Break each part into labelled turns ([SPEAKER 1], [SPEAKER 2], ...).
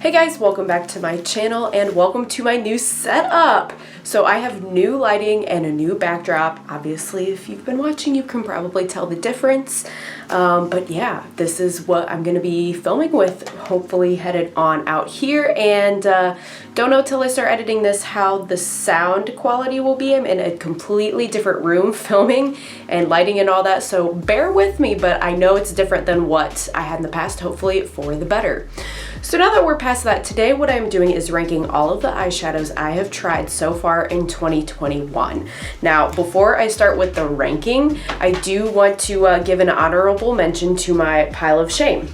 [SPEAKER 1] Hey guys, welcome back to my channel and welcome to my new setup. So I have new lighting and a new backdrop. Obviously, if you've been watching, you can probably tell the difference. But yeah, this is what I'm gonna be filming with, hopefully headed on out here. And don't know till I start editing this how the sound quality will be. I'm in a completely different room filming and lighting and all that, so bear with me, but I know it's different than what I had in the past, hopefully for the better. So now that we're past that, today what I'm doing is ranking all of the eyeshadows I have tried so far in 2021. Now, before I start with the ranking, I do want to give an honorable mention to my pile of shame.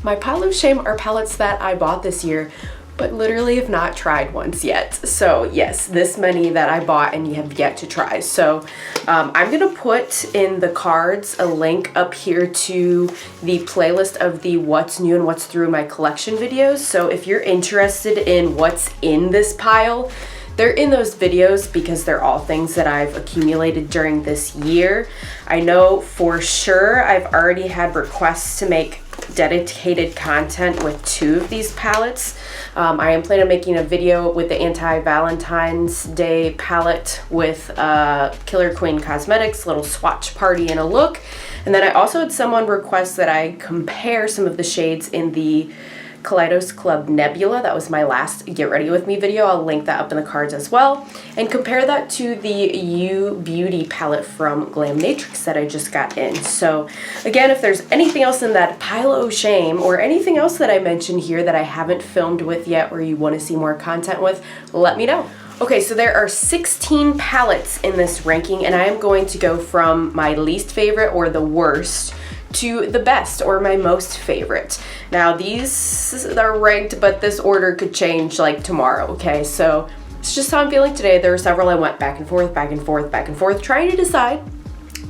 [SPEAKER 1] My pile of shame are palettes that I bought this year, but literally have not tried once yet. So yes, this many that I bought and have yet to try. So I'm gonna put in the cards a link up here to the playlist of the what's new and what's through my collection videos. So if you're interested in what's in this pile, they're in those videos because they're all things that I've accumulated during this year. I know for sure I've already had requests to make dedicated content with 2 of these palettes. I am planning on making a video with the anti-Valentine's Day palette with Killer Queen Cosmetics, little swatch party and a look. And then I also had someone request that I compare some of the shades in the Kaleidos Club Nebula. That was my last Get Ready With Me video. I'll link that up in the cards as well. And compare that to the You Beauty palette from Glam Matrix that I just got in. So again, if there's anything else in that pile of shame or anything else that I mentioned here that I haven't filmed with yet or you want to see more content with, let me know. Okay, so there are 16 palettes in this ranking and I am going to go from my least favorite or the worst to the best or my most favorite. Now these are ranked, but this order could change like tomorrow, okay? So it's just how I'm feeling today. There were several I went back and forth, back and forth, back and forth, trying to decide.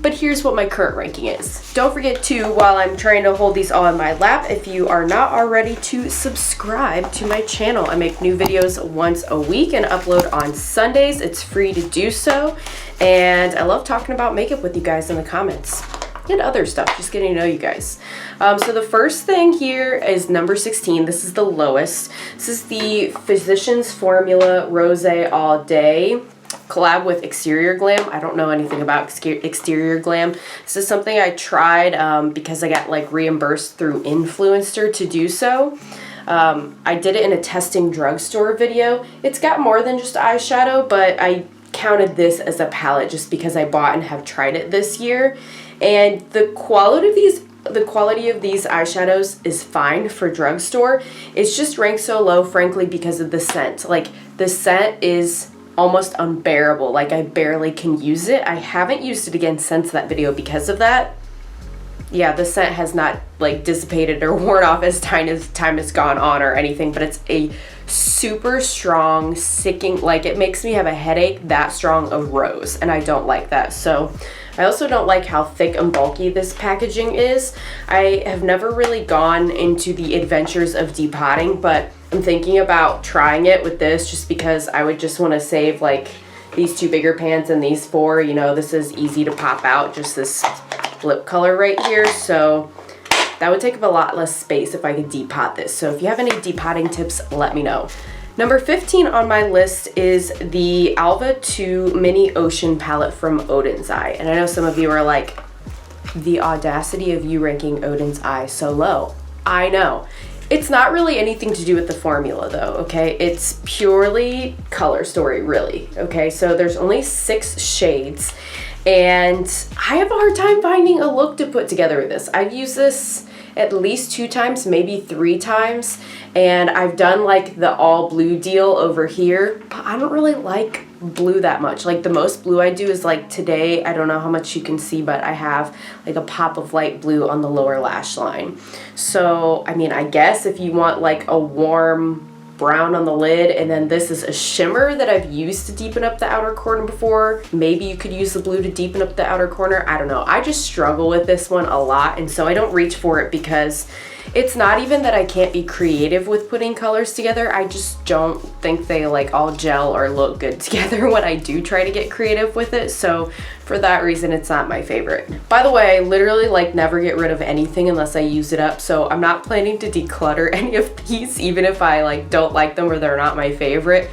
[SPEAKER 1] But here's what my current ranking is. Don't forget to, while I'm trying to hold these all in my lap, if you are not already, to subscribe to my channel. I make new videos once a week and upload on Sundays. It's free to do so. And I love talking about makeup with you guys in the comments. And other stuff, just getting to know you guys. So the first thing here is number 16. This is the lowest. This is the Physicians Formula Rose All Day collab with Exterior Glam. I don't know anything about Exterior Glam. This is something I tried because I got like reimbursed through Influencer to do so. I did it in a testing drugstore video. It's got more than just eyeshadow, but I counted this as a palette just because I bought and have tried it this year. And the quality of these eyeshadows is fine for drugstore. It's just ranked so low, frankly, because of the scent. Like, the scent is almost unbearable. Like, I barely can use it. I haven't used it again since that video because of that. Yeah, the scent has not, like, dissipated or worn off as time has gone on or anything, but it's a super strong, sicking, like, it makes me have a headache that strong of rose, and I don't like that. So I also don't like how thick and bulky this packaging is. I have never really gone into the adventures of depotting, but I'm thinking about trying it with this just because I would just want to save like these 2 bigger pans and these 4. You know, this is easy to pop out, just this lip color right here. So that would take up a lot less space if I could depot this. So if you have any depotting tips, let me know. Number 15 on my list is the Alva 2 Mini Ocean palette from Odins Eye. And I know some of you are like, the audacity of you ranking Odins Eye so low. I know. It's not really anything to do with the formula though, okay? It's purely color story, really, okay? So there's only 6 shades and I have a hard time finding a look to put together with this. I've used this at least 2 times, maybe 3 times, and I've done like the all blue deal over here, but I don't really like blue that much. Like, the most blue I do is like today, I don't know how much you can see, but I have like a pop of light blue on the lower lash line. So I mean, I guess if you want like a warm brown on the lid, and then this is a shimmer that I've used to deepen up the outer corner before. Maybe you could use the blue to deepen up the outer corner. I don't know. I just struggle with this one a lot, and so I don't reach for it because It's not even that I can't be creative with putting colors together. I just don't think they like all gel or look good together when I do try to get creative with it. So for that reason, it's not my favorite. By the way, I literally like never get rid of anything unless I use it up. So I'm not planning to declutter any of these, even if I like don't like them or they're not my favorite.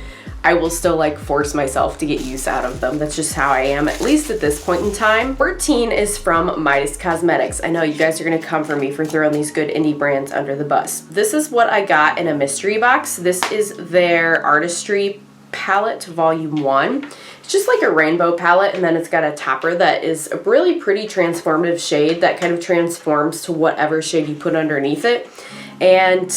[SPEAKER 1] I will still like force myself to get use out of them. That's just how I am, at least at this point in time. 14 is from Midas Cosmetics. I know you guys are gonna come for me for throwing these good indie brands under the bus. This is what I got in a mystery box. This is their Artistry palette volume 1. It's just like a rainbow palette, and then it's got a topper that is a really pretty transformative shade that kind of transforms to whatever shade you put underneath it. And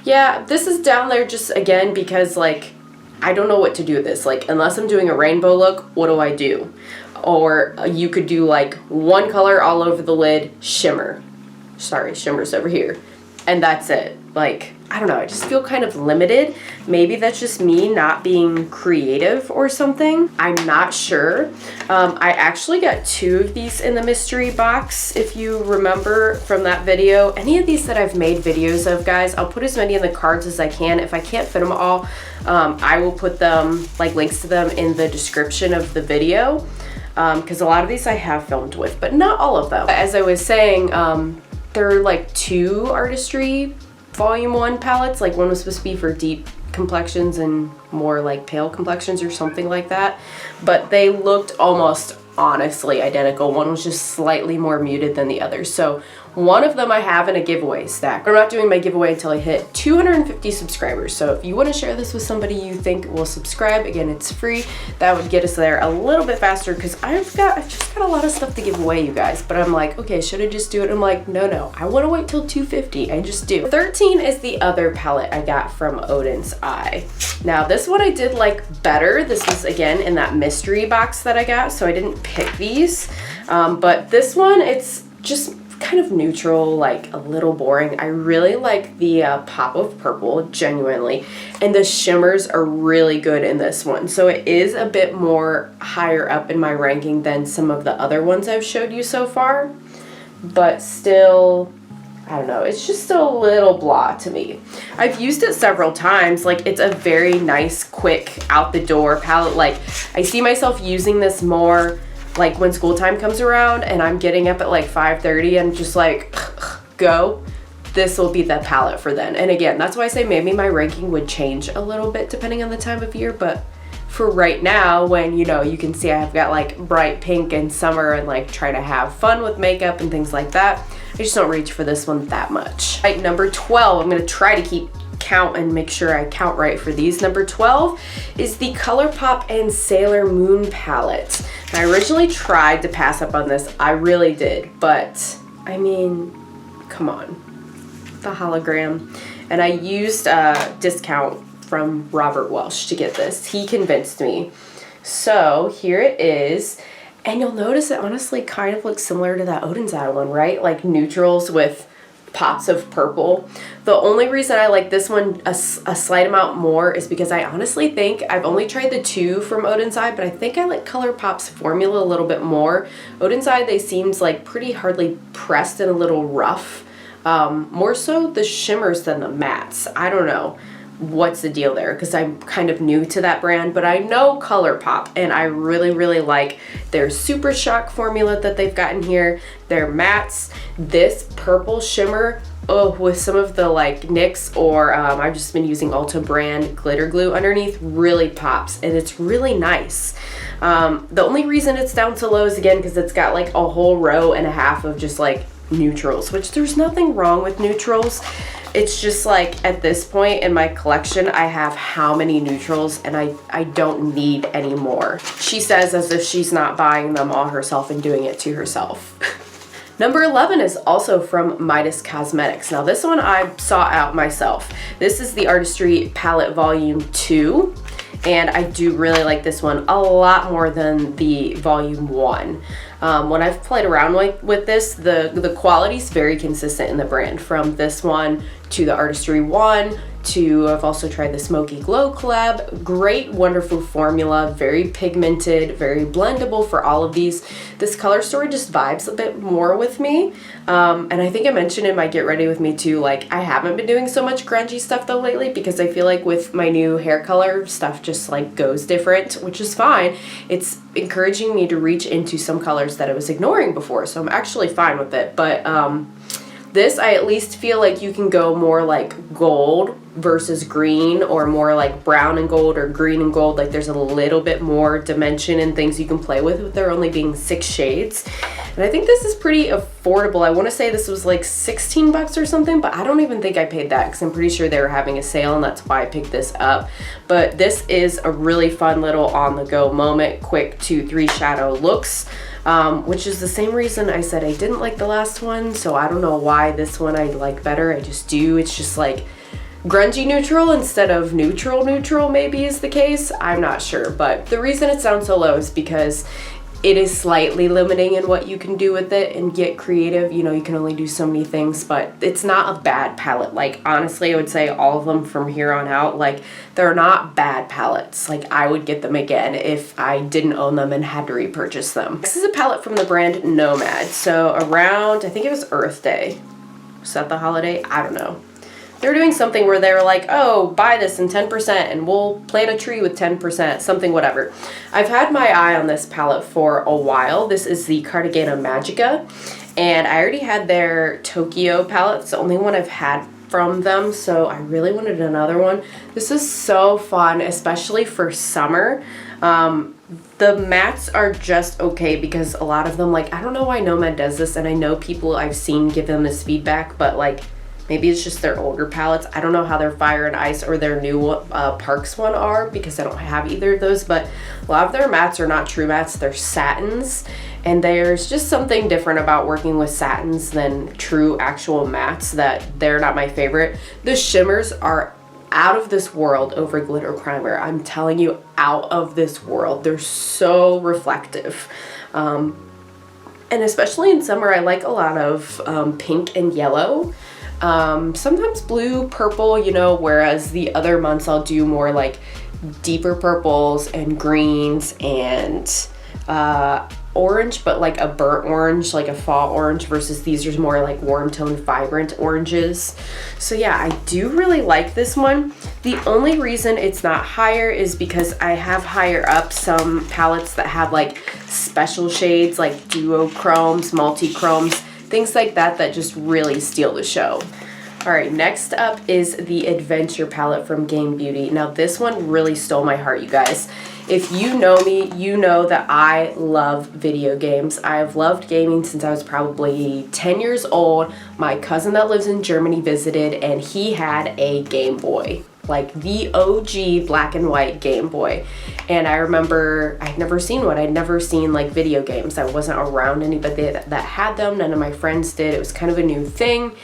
[SPEAKER 1] yeah, this is down there just again because like I don't know what to do with this. Like, unless I'm doing a rainbow look, what do I do? Or you could do like one color all over the lid, shimmer. Sorry, shimmer's over here. And that's it. Like, I don't know, I just feel kind of limited. Maybe that's just me not being creative or something. I'm not sure. I actually got 2 of these in the mystery box, if you remember from that video. Any of these that I've made videos of, guys, I'll put as many in the cards as I can. If I can't fit them all, I will put them, like links to them in the description of the video. Because a lot of these I have filmed with, but not all of them. As I was saying, there are like 2 Artistry volume 1 palettes. Like one was supposed to be for deep complexions and more like pale complexions or something like that, but they looked almost honestly identical. One was just slightly more muted than the other. So one of them I have in a giveaway stack. I'm not doing my giveaway until I hit 250 subscribers. So if you want to share this with somebody you think will subscribe, again, it's free. That would get us there a little bit faster because I've just got a lot of stuff to give away, you guys. But I'm like, okay, should I just do it? I'm like, no, I want to wait till 250. I just do. 13 is the other palette I got from Odins Eye. Now this one I did like better. This was again in that mystery box that I got, so I didn't pick these. But this one, it's just kind of neutral, like a little boring. I really like the pop of purple, genuinely, and the shimmers are really good in this one. So it is a bit more higher up in my ranking than some of the other ones I've showed you so far, but still, I don't know, it's just still a little blah to me. I've used it several times. Like, it's a very nice, quick, out the door palette. Like, I see myself using this more like when school time comes around and I'm getting up at like 5:30 and just like, go. This will be the palette for then. And again, that's why I say maybe my ranking would change a little bit depending on the time of year, but for right now, when, you know, you can see I've got like bright pink and summer and like try to have fun with makeup and things like that, I just don't reach for this one that much. Right, number 12, I'm gonna try to keep count and make sure I count right for these. Number 12 is the ColourPop and Sailor Moon palette. And I originally tried to pass up on this, I really did, but I mean, come on, the hologram. And I used a discount from Robert Welsh to get this. He convinced me. So here it is. And you'll notice it honestly kind of looks similar to that Odins Eye one, right? Like neutrals with pops of purple. The only reason I like this one a slight amount more is because I honestly think I've only tried the 2 from Odins Eye, but I think I like ColourPop's formula a little bit more. Odins Eye, they seemed like pretty hardly pressed and a little rough. More so the shimmers than the mattes. I don't know what's the deal there because I'm kind of new to that brand, but I know ColourPop and I really like their Super Shock formula that they've got in here, their mattes, this purple shimmer, with some of the like NYX or I've just been using Ulta brand glitter glue underneath, really pops and it's really nice. The only reason it's down so low is again because it's got like a whole row and a half of just like neutrals, which there's nothing wrong with neutrals. It's just like at this point in my collection, I have how many neutrals and I don't need any more. She says as if she's not buying them all herself and doing it to herself. Number 11 is also from Midas Cosmetics. Now this one I sought out myself. This is the Artistry Palette Volume 2. And I do really like this one a lot more than the Volume 1. When I've played around with this, the quality is very consistent in the brand, from this one to the Artistry 1 to, I've also tried the Smoky Glow collab. Great, wonderful formula, very pigmented, very blendable for all of these. This color story just vibes a bit more with me. And I think I mentioned in my Get Ready With Me too, like I haven't been doing so much grungy stuff though lately because I feel like with my new hair color, stuff just like goes different, which is fine. It's encouraging me to reach into some colors that I was ignoring before, so I'm actually fine with it. But this, I at least feel like you can go more like gold versus green, or more like brown and gold or green and gold. Like there's a little bit more dimension and things you can play with there only being 6 shades. And I think this is pretty affordable. I want to say this was like 16 bucks or something, but I don't even think I paid that because I'm pretty sure they were having a sale and that's why I picked this up. But this is a really fun little on the go moment, quick 2-3 shadow looks. Which is the same reason I said I didn't like the last one, so I don't know why this one I like better. I just do. It's just like grungy neutral instead of neutral maybe is the case. I'm not sure, but the reason it sounds so low is because it is slightly limiting in what you can do with it and get creative. You know, you can only do so many things, but it's not a bad palette. Like, honestly, I would say all of them from here on out, like, they're not bad palettes. Like, I would get them again if I didn't own them and had to repurchase them. This is a palette from the brand Nomad. So around, I think it was Earth Day. Was that the holiday? I don't know. They were doing something where they were like, oh, buy this in 10% and we'll plant a tree with 10%, something, whatever. I've had my eye on this palette for a while. This is the Cartagena Magica, and I already had their Tokyo palette. It's the only one I've had from them, so I really wanted another one. This is so fun, especially for summer. The mattes are just okay because a lot of them, like, I don't know why Nomad does this, and I know people I've seen give them this feedback, but like, maybe it's just their older palettes. I don't know how their Fire and Ice or their new Parks one are because I don't have either of those, but a lot of their mattes are not true mattes, they're satins. And there's just something different about working with satins than true actual mattes that they're not my favorite. The shimmers are out of this world over glitter primer. I'm telling you, out of this world. They're so reflective. And especially in summer, I like a lot of pink and yellow. Sometimes blue, purple, you know, whereas the other months I'll do more like deeper purples and greens and orange, but like a burnt orange, like a fall orange, versus these are more like warm toned, vibrant oranges. So yeah, I do really like this one. The only reason it's not higher is because I have higher up some palettes that have like special shades, like duochromes, multi-chromes, things like that that just really steal the show. All right, next up is the Adventure palette from Game Beauty. Now this one really stole my heart, you guys. If you know me, you know that I love video games. I have loved gaming since I was probably 10 years old. My cousin that lives in Germany visited and he had a Game Boy, like the OG black and white Game Boy. And I remember I'd never seen one. I'd never seen like video games. I wasn't around anybody that had them. None of my friends did. It was kind of a new thing.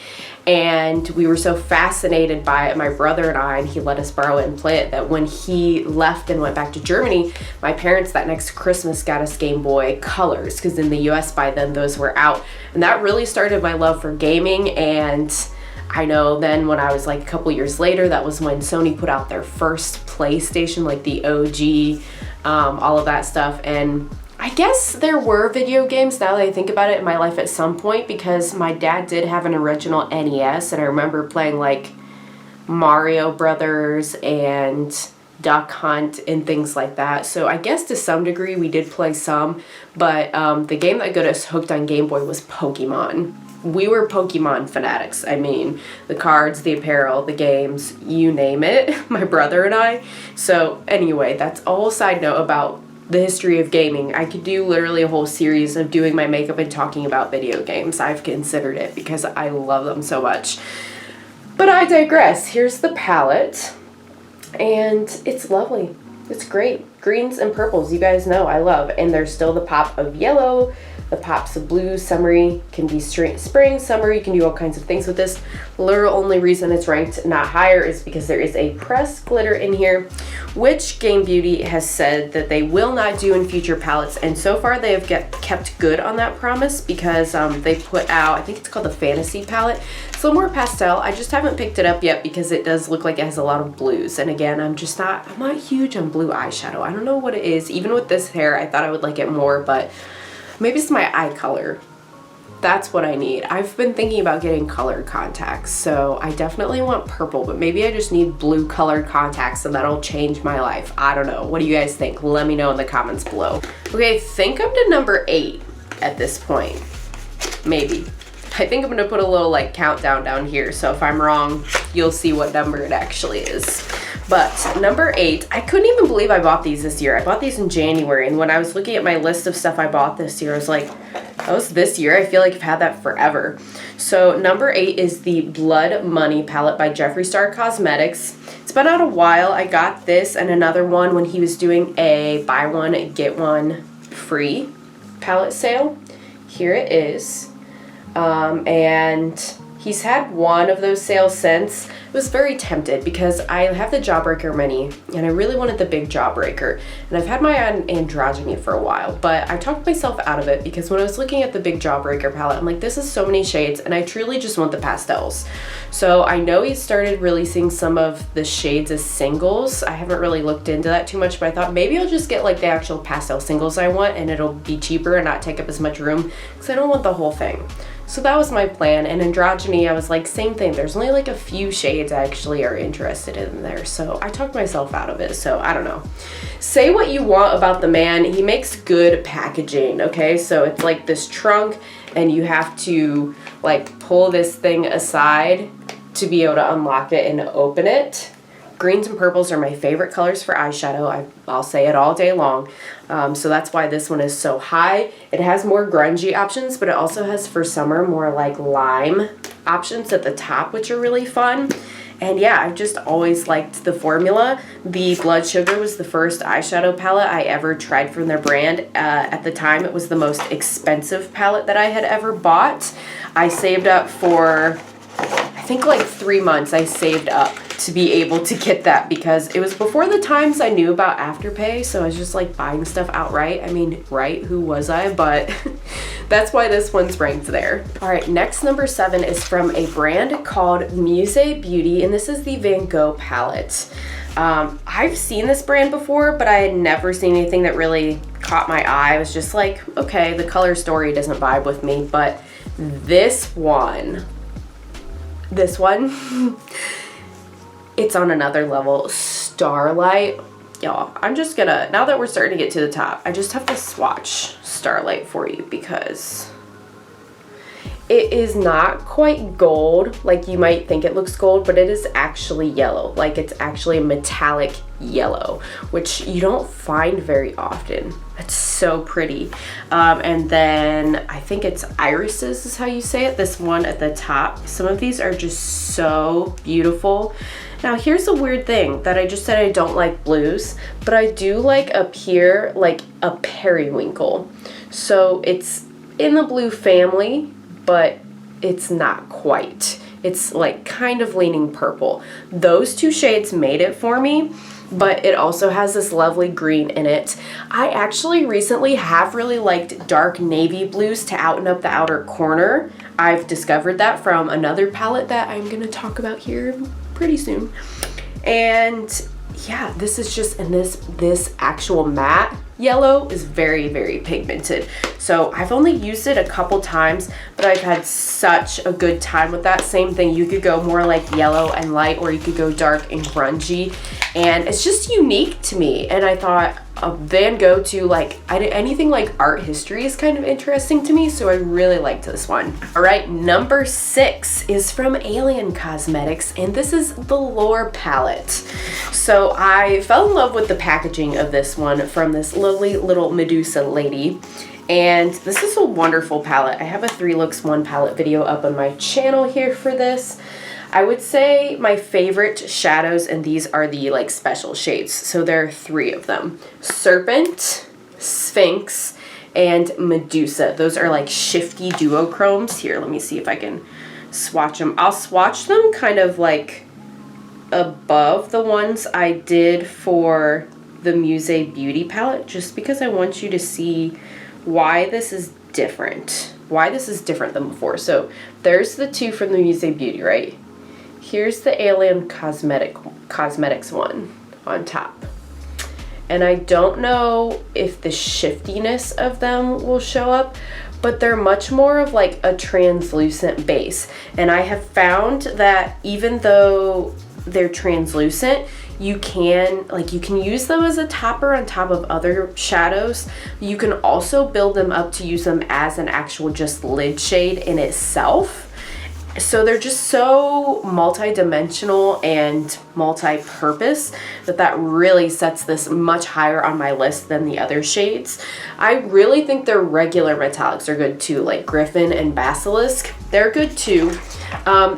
[SPEAKER 1] And we were so fascinated by it, my brother and I, and he let us borrow it and play it, that when he left and went back to Germany, my parents that next Christmas got us Game Boy Colors, because in the US by then those were out. And that really started my love for gaming. And I know then when I was like a couple years later, that was when Sony put out their first PlayStation, like the OG, all of that stuff. And I guess there were video games, now that I think about it, in my life at some point, because my dad did have an original NES, and I remember playing like Mario Brothers and Duck Hunt and things like that. So I guess to some degree we did play some, but the game that got us hooked on Game Boy was Pokemon. We were Pokemon fanatics. I mean, the cards, the apparel, the games, you name it, my brother and I. So anyway, that's a whole side note about the history of gaming. I could do literally a whole series of doing my makeup and talking about video games. I've considered it because I love them so much. But I digress. Here's the palette, and it's lovely. It's great. Greens and purples, you guys know I love, and there's still the pop of yellow, the pops of blue. Summery can be spring, summer. You can do all kinds of things with this. Literal only reason it's ranked not higher is because there is a pressed glitter in here, which Game Beauty has said that they will not do in future palettes. And so far they have kept good on that promise, because they put out, I think it's called the Fantasy palette. It's a little more pastel. I just haven't picked it up yet because it does look like it has a lot of blues. And again, I'm not huge on blue eyeshadow. I don't know what it is. Even with this hair, I thought I would like it more, but maybe it's my eye color. That's what I need. I've been thinking about getting colored contacts, so I definitely want purple, but maybe I just need blue colored contacts and that'll change my life. I don't know. What do you guys think? Let me know in the comments below. Okay, I think I'm to number 8 at this point. Maybe. I think I'm gonna put a little like countdown down here, so if I'm wrong, you'll see what number it actually is. But number 8, I couldn't even believe I bought these this year. I bought these in January, and when I was looking at my list of stuff I bought this year, I was like, that was this year? I feel like I've had that forever. So number 8 is the Blood Money palette by Jeffree Star Cosmetics. It's been out a while. I got this and another one when he was doing a buy one, get one free palette sale. Here it is. And he's had one of those sales since. I was very tempted because I have the Jawbreaker mini and I really wanted the big Jawbreaker, and I've had my eye on Androgyny for a while, but I talked myself out of it because when I was looking at the big Jawbreaker palette, I'm like, this is so many shades and I truly just want the pastels. So I know he started releasing some of the shades as singles. I haven't really looked into that too much, but I thought maybe I'll just get like the actual pastel singles I want and it'll be cheaper and not take up as much room because I don't want the whole thing. So that was my plan. And Androgyny, I was like, same thing. There's only like a few shades I actually are interested in there. So I talked myself out of it. So I don't know. Say what you want about the man. He makes good packaging, okay? So it's like this trunk and you have to like pull this thing aside to be able to unlock it and open it. Greens and purples are my favorite colors for eyeshadow. I'll say it all day long. So that's why this one is so high. It has more grungy options, but it also has for summer more like lime options at the top, which are really fun. And yeah, I've just always liked the formula. The Blood Sugar was the first eyeshadow palette I ever tried from their brand. At the time, it was the most expensive palette that I had ever bought. I saved up for, I think like 3 months I saved up to be able to get that because it was before the times I knew about Afterpay, so I was just like buying stuff outright. I mean, right, who was I? But that's why this one's ranked there. All right, next number 7 is from a brand called Muse Beauty, and this is the Van Gogh palette. I've seen this brand before, but I had never seen anything that really caught my eye. I was just like, okay, the color story doesn't vibe with me, but this one, it's on another level. Starlight. Y'all, I'm just gonna, now that we're starting to get to the top, I just have to swatch Starlight for you because it is not quite gold like you might think it looks gold, but it is actually yellow. Like it's actually a metallic yellow, which you don't find very often. It's so pretty. And then I think it's irises is how you say it. This one at the top. Some of these are just so beautiful. Now here's a weird thing that I just said I don't like blues, but I do like up here like a periwinkle. So it's in the blue family, but it's not quite. It's like kind of leaning purple. Those two shades made it for me, but it also has this lovely green in it. I actually recently have really liked dark navy blues to out and up the outer corner. I've discovered that from another palette that I'm gonna talk about here pretty soon. And yeah, this is just, and this actual matte yellow is very, very pigmented. So I've only used it a couple times, but I've had such a good time with that. Same thing, you could go more like yellow and light, or you could go dark and grungy. And it's just unique to me. And I thought Van Gogh too, like anything like art history is kind of interesting to me. So I really liked this one. All right, number 6 is from Alien Cosmetics, and this is the Lore palette. So I fell in love with the packaging of this one from this lovely little Medusa lady. And this is a wonderful palette. I have a 3 looks 1 palette video up on my channel here for this. I would say my favorite shadows, and these are the like special shades. So there are 3 of them: Serpent, Sphinx, and Medusa. Those are like shifty duochromes. Here, let me see if I can swatch them. I'll swatch them kind of like above the ones I did for the Muse Beauty palette, just because I want you to see why this is different. Why this is different than before. So there's the two from the Muse Beauty, right? Here's the Alien Cosmetics one on top. And I don't know if the shiftiness of them will show up, but they're much more of like a translucent base. And I have found that even though they're translucent, you can use them as a topper on top of other shadows. You can also build them up to use them as an actual just lid shade in itself. So they're just so multi-dimensional and multi-purpose that really sets this much higher on my list than the other shades. I really think their regular metallics are good too, like Griffin and Basilisk. They're good too.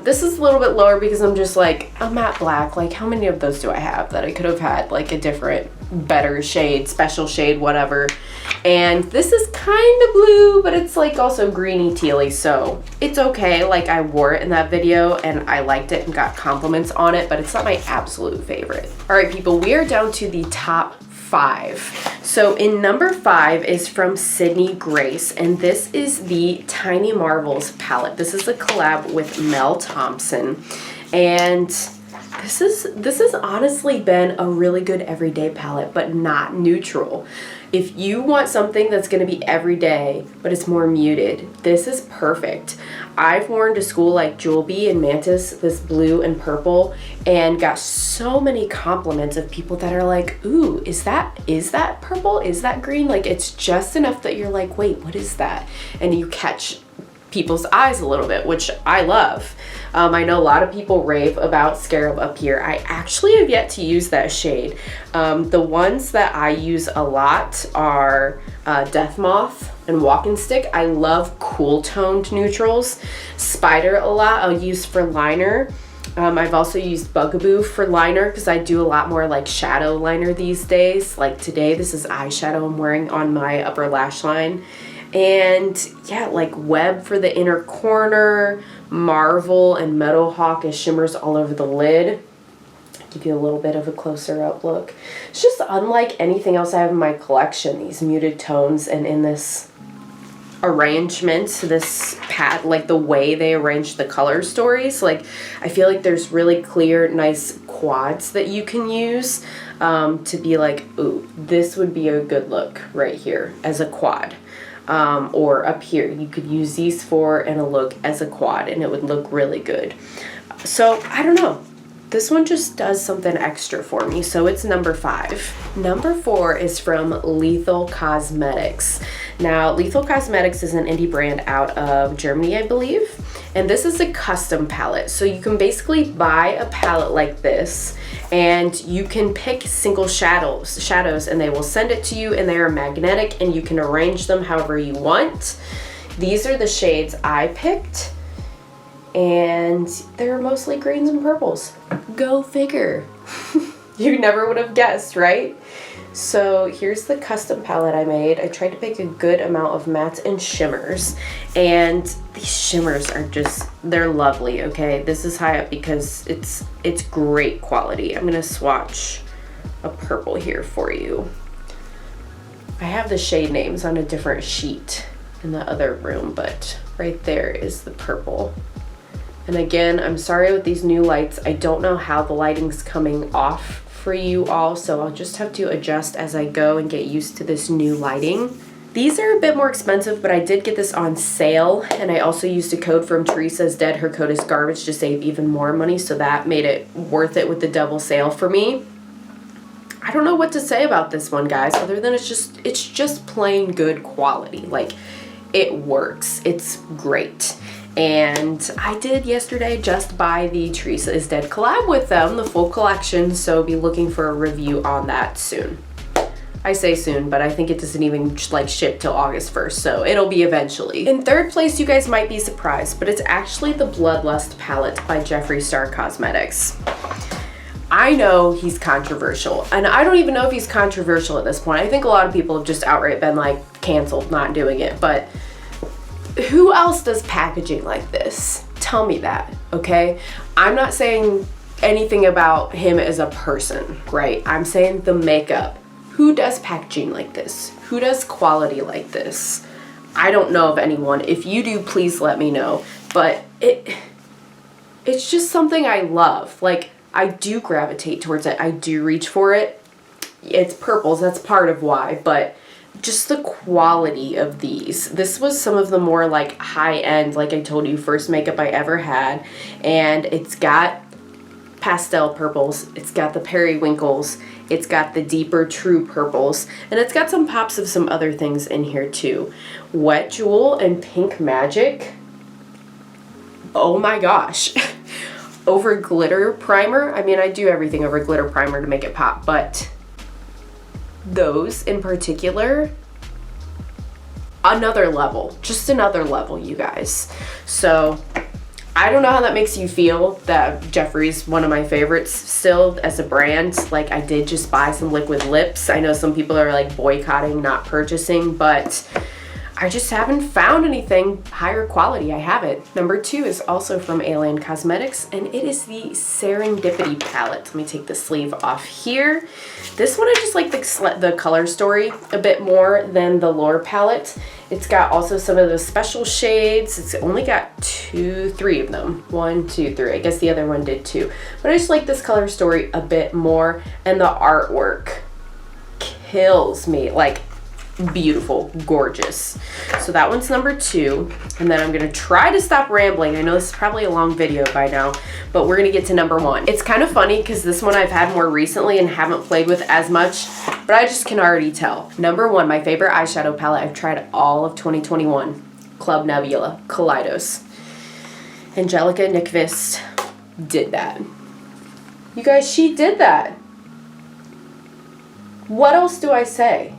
[SPEAKER 1] This is a little bit lower because I'm just like, a matte black, like how many of those do I have that I could have had like a different, better shade, special shade, whatever. And this is kind of blue, but it's like also greeny tealy, so it's okay. Like I wore it in that video and I liked it and got compliments on it, but it's not my absolute favorite. All right, people, we are down to the top 5. So in number 5 is from Sydney Grace, and this is the Tiny Marvels palette. This is a collab with Mel Thompson, and this has honestly been a really good everyday palette, but not neutral. If you want something that's going to be everyday, but it's more muted, this is perfect. I've worn to school like Jewel Bee and Mantis, this blue and purple, and got so many compliments of people that are like, ooh, is that purple? Is that green? Like it's just enough that you're like, wait, what is that? And you catch people's eyes a little bit, which I love. I know a lot of people rave about Scarab Up Here. I actually have yet to use that shade. The ones that I use a lot are Death Moth and Walking Stick. I love cool toned neutrals. Spider a lot I'll use for liner. I've also used Bugaboo for liner because I do a lot more like shadow liner these days. Like today, this is eyeshadow I'm wearing on my upper lash line. And yeah, like Web for the inner corner, Marvel and Meadowhawk as shimmers all over the lid. Give you a little bit of a closer up look. It's just unlike anything else I have in my collection, these muted tones, and in this arrangement, this pad, like the way they arrange the color stories, like I feel like there's really clear, nice quads that you can use to be like, ooh, this would be a good look right here as a quad. Or up here, you could use these four and a look as a quad and it would look really good. So I don't know, this one just does something extra for me, so it's number 5. Number 4 is from Lethal Cosmetics. Now Lethal Cosmetics is an indie brand out of Germany, I believe, and this is a custom palette. So you can basically buy a palette like this and you can pick single shadows and they will send it to you, and they are magnetic and you can arrange them however you want. These are the shades I picked, and they're mostly greens and purples. Go figure. You never would have guessed, right? So here's the custom palette I made. I tried to pick a good amount of mattes and shimmers, and these shimmers are just, they're lovely, okay? This is high up because it's great quality. I'm gonna swatch a purple here for you. I have the shade names on a different sheet in the other room, but right there is the purple. And again, I'm sorry with these new lights. I don't know how the lighting's coming off for you all, so I'll just have to adjust as I go and get used to this new lighting. These are a bit more expensive, but I did get this on sale, and I also used a code from Teresa's Dead. Her code is garbage to save even more money, so that made it worth it with the double sale for me. I don't know what to say about this one, guys, other than it's just plain good quality. Like, it works. It's great. And I did yesterday just buy the Teresa is Dead collab with them, the full collection, so be looking for a review on that soon. I say soon, but I think it doesn't even like ship till August 1st, so it'll be eventually. In third place, you guys might be surprised, but it's actually the Bloodlust palette by Jeffree Star Cosmetics. I know he's controversial, and I don't even know if he's controversial at this point. I think a lot of people have just outright been like canceled, not doing it, but who else does packaging like this? Tell me that, okay? I'm not saying anything about him as a person, right? I'm saying the makeup. Who does packaging like this? Who does quality like this? I don't know of anyone. If you do, please let me know. But it's just something I love. Like, I do gravitate towards it. I do reach for it. It's purples, that's part of why, but just the quality of these. This was some of the more like high-end, like I told you, first makeup I ever had. And it's got pastel purples, it's got the periwinkles, it's got the deeper true purples, and it's got some pops of some other things in here too. Wet Jewel and Pink Magic. Oh my gosh. Over glitter primer. I mean, I do everything over glitter primer to make it pop, but those in particular, another level. Just another level, you guys. So I don't know how that makes you feel, that Jeffree's one of my favorites still as a brand. Like, I did just buy some liquid lips. I know some people are like boycotting, not purchasing, but I just haven't found anything higher quality. I haven't. Number 2 is also from Alien Cosmetics, and it is the Serendipity palette. Let me take the sleeve off here. This one I just like the color story a bit more than the Lore palette. It's got also some of those special shades. It's only got 3 of them. 1, 2, 3. I guess the other one did too. But I just like this color story a bit more, and the artwork kills me. Like, beautiful, gorgeous. So that one's number 2, and then I'm gonna try to stop rambling. I know this is probably a long video by now, but we're gonna get to number 1. It's kind of funny because this one I've had more recently and haven't played with as much, but I just can already tell. Number 1, my favorite eyeshadow palette. I've tried all of 2021. Club Nebula, Kaleidos. Angelica Nyqvist did that. You guys, she did that. What else do I say?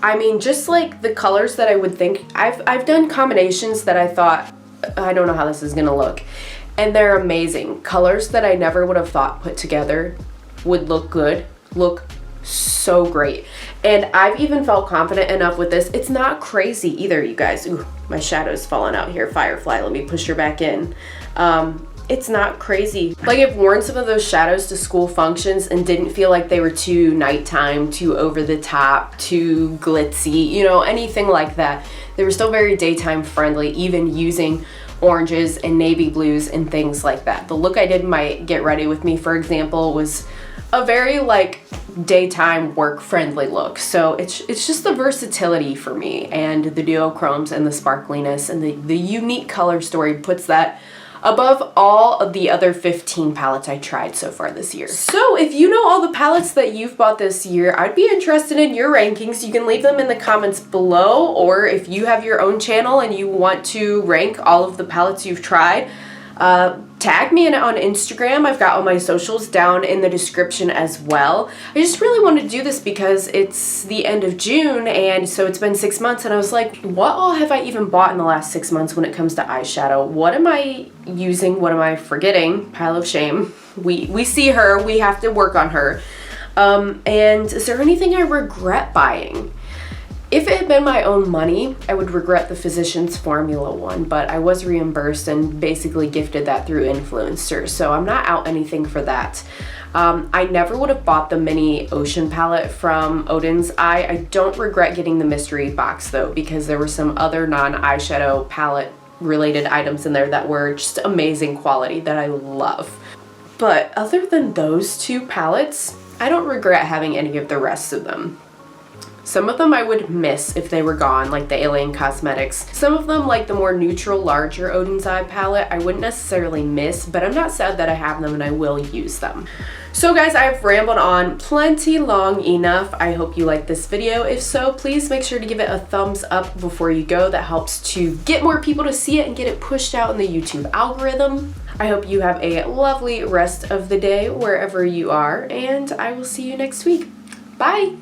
[SPEAKER 1] I mean, just like the colors that I would think, I've done combinations that I thought, I don't know how this is gonna look, and they're amazing. Colors that I never would have thought put together would look good, look so great. And I've even felt confident enough with this. It's not crazy either, you guys. Ooh, my shadow's falling out here. Firefly, let me push her back in. It's not crazy. Like, I've worn some of those shadows to school functions and didn't feel like they were too nighttime, too over the top, too glitzy, you know, anything like that. They were still very daytime friendly, even using oranges and navy blues and things like that. The look I did in my Get Ready With Me, for example, was a very like daytime work friendly look. So it's just the versatility for me, and the duochromes and the sparkliness and the unique color story puts that above all of the other 15 palettes I tried so far this year. So if you know all the palettes that you've bought this year, I'd be interested in your rankings. You can leave them in the comments below, or if you have your own channel and you want to rank all of the palettes you've tried, tag me in it on Instagram. I've got all my socials down in the description as well. I just really wanted to do this because it's the end of June, and so it's been 6 months, and I was like, what all have I even bought in the last 6 months when it comes to eyeshadow? What am I using? What am I forgetting? Pile of shame. We see her, we have to work on her. And is there anything I regret buying? If it had been my own money, I would regret the Physicians Formula one, but I was reimbursed and basically gifted that through influencers, so I'm not out anything for that. I never would have bought the mini Ocean palette from Odins Eye. I don't regret getting the mystery box though, because there were some other non-eyeshadow palette related items in there that were just amazing quality that I love. But other than those 2 palettes, I don't regret having any of the rest of them. Some of them I would miss if they were gone, like the Alien Cosmetics. Some of them, like the more neutral, larger Odins Eye palette, I wouldn't necessarily miss, but I'm not sad that I have them and I will use them. So guys, I've rambled on plenty long enough. I hope you liked this video. If so, please make sure to give it a thumbs up before you go. That helps to get more people to see it and get it pushed out in the YouTube algorithm. I hope you have a lovely rest of the day wherever you are, and I will see you next week. Bye!